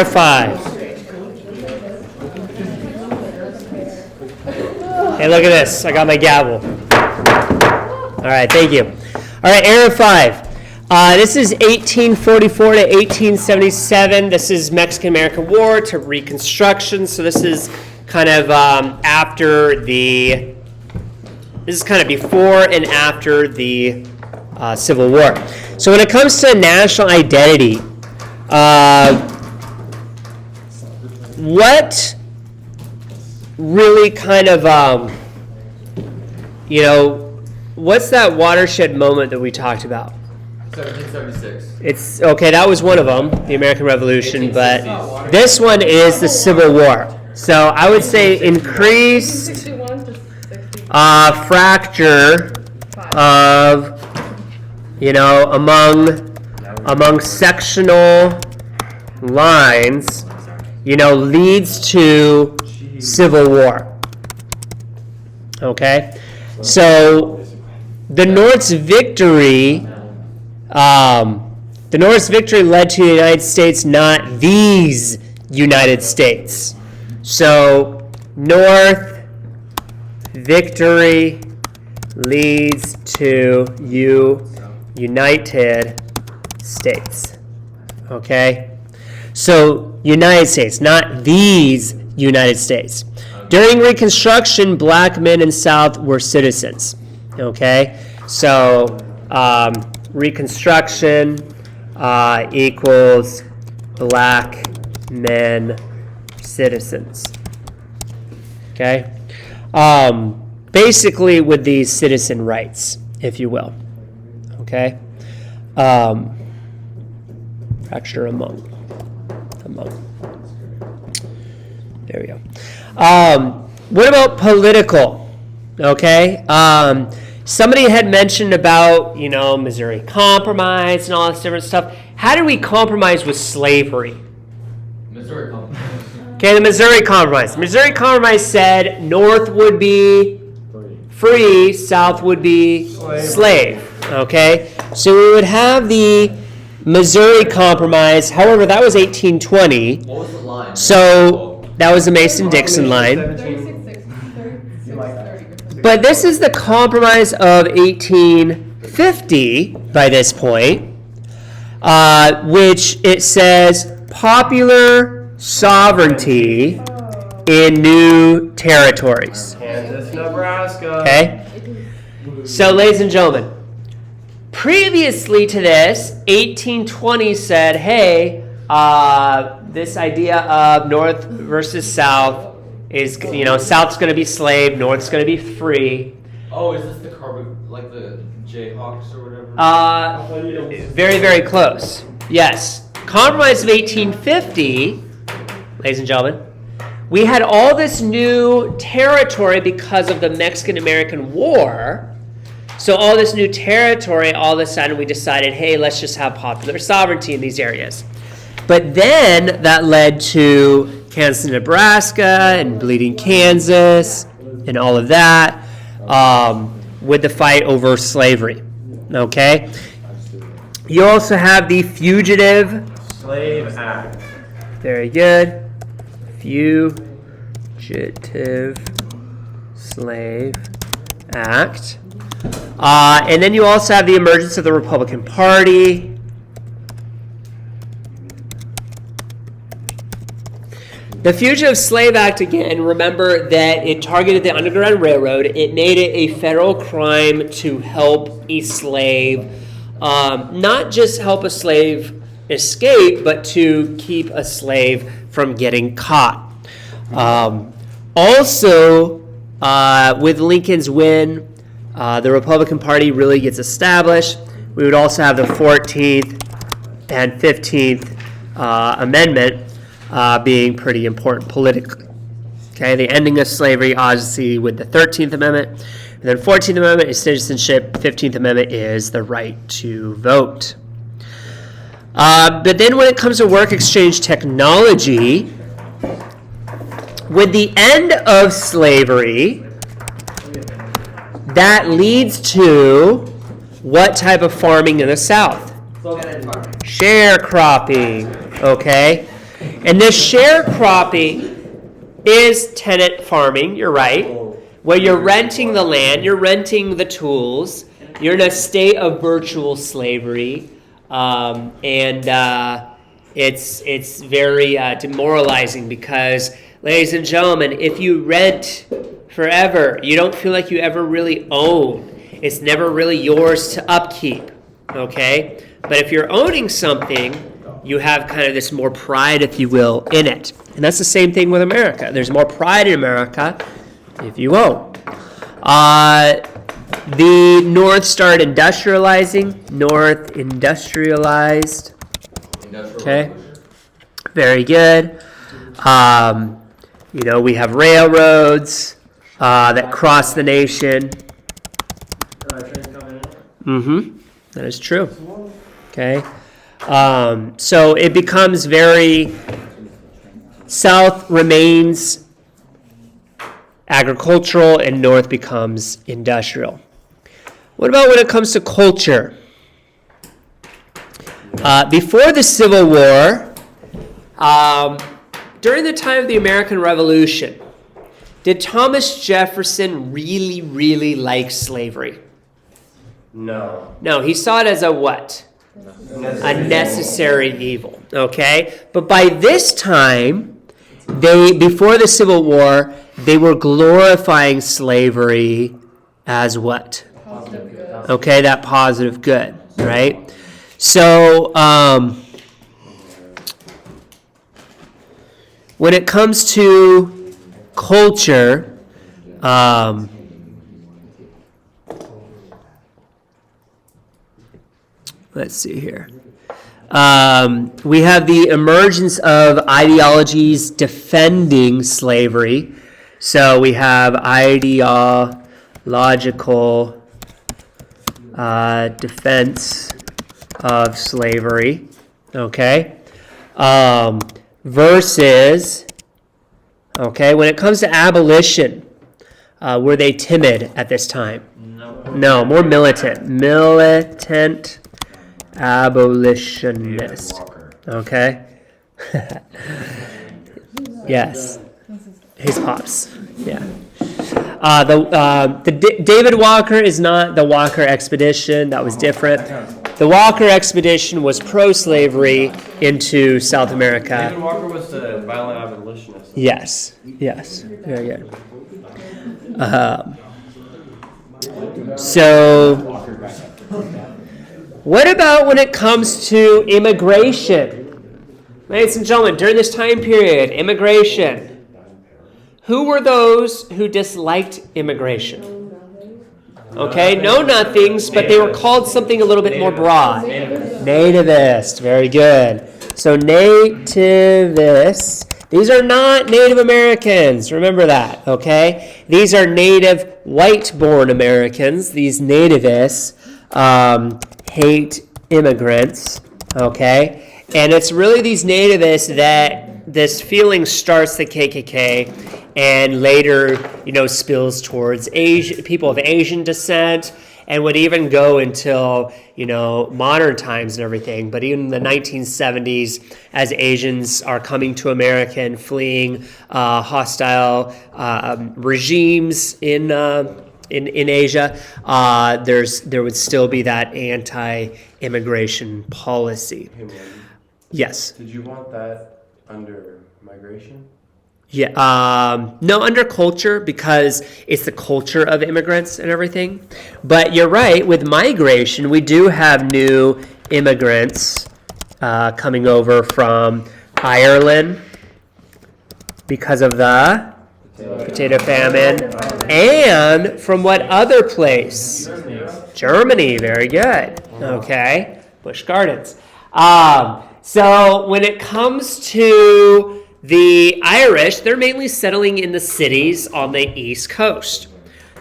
5. Hey, look at this. I got my gavel. All right, thank you. All right, error 5. This is 1844 to 1877. This is Mexican-American War to Reconstruction. So this is kind of this is kind of before and after the Civil War. So when it comes to national identity, what really kind of, what's that watershed moment that we talked about? 1776. It's okay. That was one of them, the American Revolution, but this one is the Civil War. So I would say increased fracture of, among sectional lines, leads to Civil War. Okay, so the North's victory. The North's victory led to the United States, not these United States. So, North victory leads to United States. Okay? So, United States, not these United States. During Reconstruction, black men in South were citizens. Okay? So, Reconstruction equals black men citizens. Okay? Basically with these citizen rights, if you will. Okay? Fracture among. There we go. What about political? Okay? Somebody had mentioned about, Missouri Compromise and all this different stuff. How did we compromise with slavery? Missouri Compromise. Okay, the Missouri Compromise. The Missouri Compromise said North would be free, South would be slave. Okay? So we would have the Missouri Compromise. However, that was 1820. What was the line? So that was the Mason-Dixon line. But this is the Compromise of 1850 by this point, which it says popular sovereignty in new territories. Kansas, Nebraska. Okay? So, ladies and gentlemen, previously to this, 1820 said, hey, this idea of North versus South is, South's going to be slave, North's going to be free. Oh, is this the like the Jayhawks or whatever? Very, very close. Yes. Compromise of 1850, ladies and gentlemen, we had all this new territory because of the Mexican-American War. So all this new territory, all of a sudden we decided, hey, let's just have popular sovereignty in these areas. But then that led to Kansas, Nebraska, and Bleeding Kansas, and all of that, with the fight over slavery. Okay? You also have the Fugitive Slave Act. Very good. Fugitive Slave Act. And then you also have the emergence of the Republican Party. The Fugitive Slave Act, again, remember that it targeted the Underground Railroad. It made it a federal crime to help a slave, not just help a slave escape, but to keep a slave from getting caught. Also, with Lincoln's win, the Republican Party really gets established. We would also have the 14th and 15th Amendment being pretty important politically. Okay, the ending of slavery, obviously, with the 13th Amendment. And then 14th Amendment is citizenship. 15th Amendment is the right to vote. But then when it comes to work exchange technology, with the end of slavery, that leads to what type of farming in the South? Sharecropping, okay? And this sharecropping is tenant farming, you're right, where you're renting the land, you're renting the tools, you're in a state of virtual slavery, it's very demoralizing because, ladies and gentlemen, if you rent forever, you don't feel like you ever really own. It's never really yours to upkeep, okay? But if you're owning something, you have kind of this more pride, if you will, in it. And that's the same thing with America. There's more pride in America if you own. The North started industrializing. North industrialized. Okay. Very good. We have railroads that cross the nation. That is true. Okay. So it becomes very, South remains agricultural and North becomes industrial. What about when it comes to culture? Before the Civil War, during the time of the American Revolution, did Thomas Jefferson really, really like slavery? No. No, he saw it as a what? A necessary evil, okay? But by this time, before the Civil War, they were glorifying slavery as what? Positive good. Okay, that positive good, right? So, when it comes to culture, let's see here. We have the emergence of ideologies defending slavery. So we have ideological defense of slavery, okay? Versus, okay, when it comes to abolition, were they timid at this time? No, more militant. Militant abolitionist. Okay? Yes. His pops. Yeah. David Walker is not the Walker expedition. That was different. The Walker expedition was pro-slavery into South America. David Walker was the violent abolitionist. Yes. Very good. So, what about when it comes to immigration? Ladies and gentlemen, during this time period, immigration. Who were those who disliked immigration? Okay, know nothings, but they were called something a little bit more broad. Nativist, very good. So nativists, these are not Native Americans, remember that, okay? These are native white-born Americans. These nativists hate immigrants, okay? And it's really these nativists that this feeling starts the KKK and later, spills towards people of Asian descent, and would even go until, modern times and everything. But even in the 1970s, as Asians are coming to America and fleeing hostile regimes in Asia, there would still be that anti-immigration policy. Hey, man, Yes. did you want that under migration? Yeah, no, under culture, because it's the culture of immigrants and everything. But you're right, with migration, we do have new immigrants coming over from Ireland because of the potato famine. And from what other place? Germany, very good. Okay, Busch Gardens. So when it comes to the Irish, they're mainly settling in the cities on the East Coast.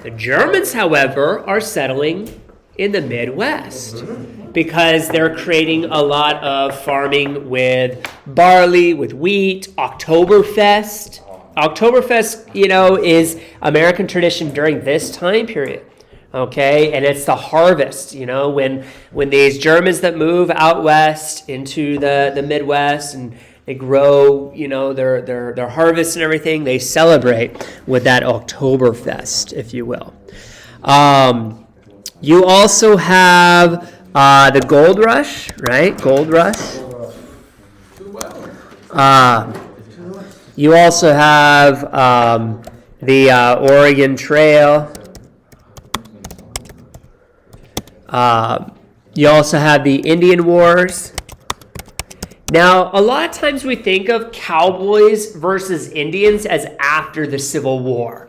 The Germans, however, are settling in the Midwest because they're creating a lot of farming with barley, with wheat, Oktoberfest. Oktoberfest, is American tradition during this time period. Okay, and it's the harvest, when these Germans that move out west into the Midwest, and They grow, their harvest and everything. They celebrate with that Oktoberfest, if you will. You also have the Gold Rush, right? Gold Rush. You also have the Oregon Trail. You also have the Indian Wars. Now, a lot of times we think of cowboys versus Indians as after the Civil War.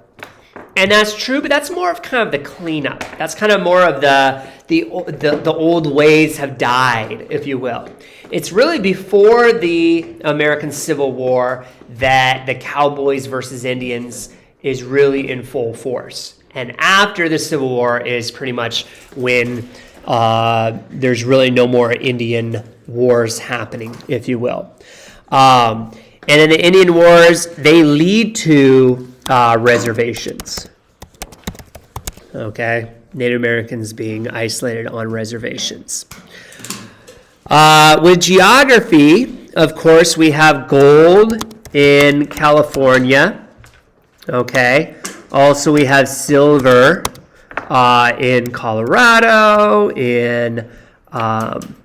And that's true, but that's more of kind of the cleanup. That's kind of more of the old ways have died, if you will. It's really before the American Civil War that the cowboys versus Indians is really in full force. And after the Civil War is pretty much when there's really no more Indian wars happening, if you will. And in the Indian Wars, they lead to reservations. Okay? Native Americans being isolated on reservations. With geography, of course, we have gold in California. Okay? Also, we have silver in Colorado, in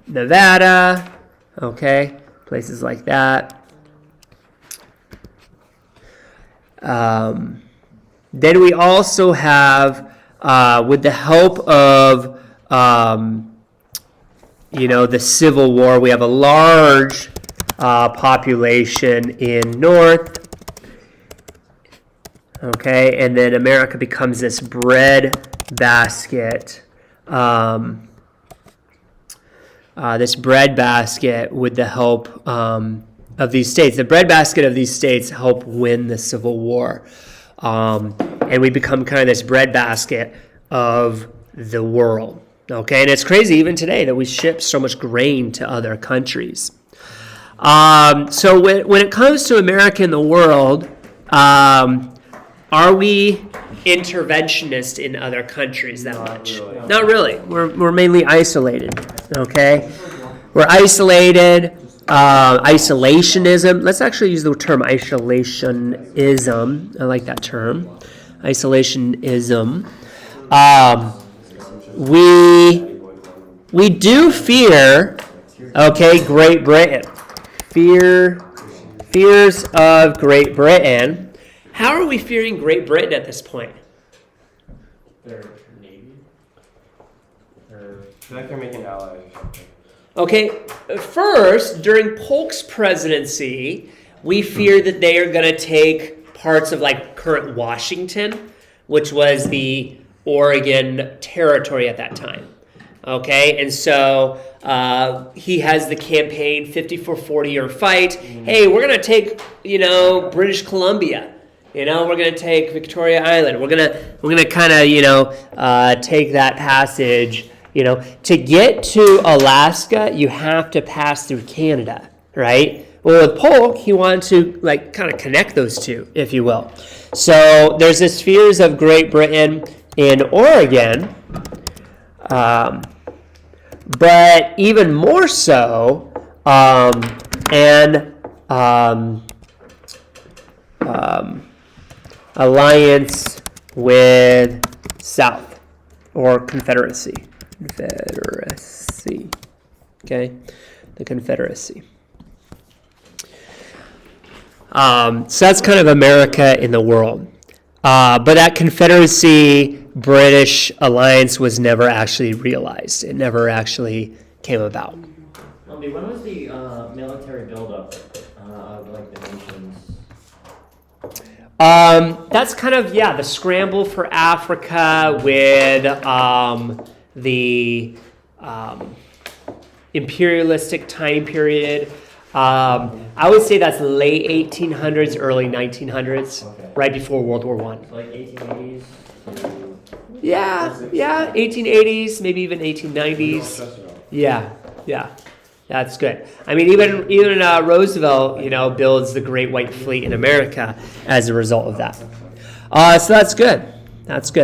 Nevada, okay, places like that. Then we also have, with the help of, the Civil War, we have a large population in North. Okay, and then America becomes this bread basket. This bread basket with the help of these states. The bread basket of these states help win the Civil War. And we become kind of this bread basket of the world. Okay, and it's crazy even today that we ship so much grain to other countries. So when it comes to America and the world, are we interventionist in other countries that much? Really. Not really. We're mainly isolated. Okay, we're isolated. Isolationism. Let's actually use the term isolationism. I like that term. Isolationism. We do fear. Okay, Great Britain. Fears of Great Britain. How are we fearing Great Britain at this point? Their navy? I feel like they're making allies or something. Okay, first, during Polk's presidency, we fear that they are going to take parts of like current Washington, which was the Oregon territory at that time. Okay, and so he has the campaign 50-for-40 or fight. Hey, we're going to take, British Columbia. We're going to take Victoria Island. We're going to kind of, take that passage. To get to Alaska, you have to pass through Canada, right? Well, with Polk, he wanted to kind of connect those two, if you will. So there's this fears of Great Britain in Oregon, but even more so, alliance with South or Confederacy. Okay, the Confederacy. So that's kind of America in the world. But that Confederacy British alliance was never actually realized. It never actually came about. When was the military buildup of the nations? That's kind of, the scramble for Africa with the imperialistic time period. I would say that's late 1800s, early 1900s, Okay. right before World War I. So like 1880s? Yeah, 1880s, maybe even 1890s. Yeah, that's good. I mean, even Roosevelt, builds the Great White Fleet in America as a result of that. So that's good. That's good.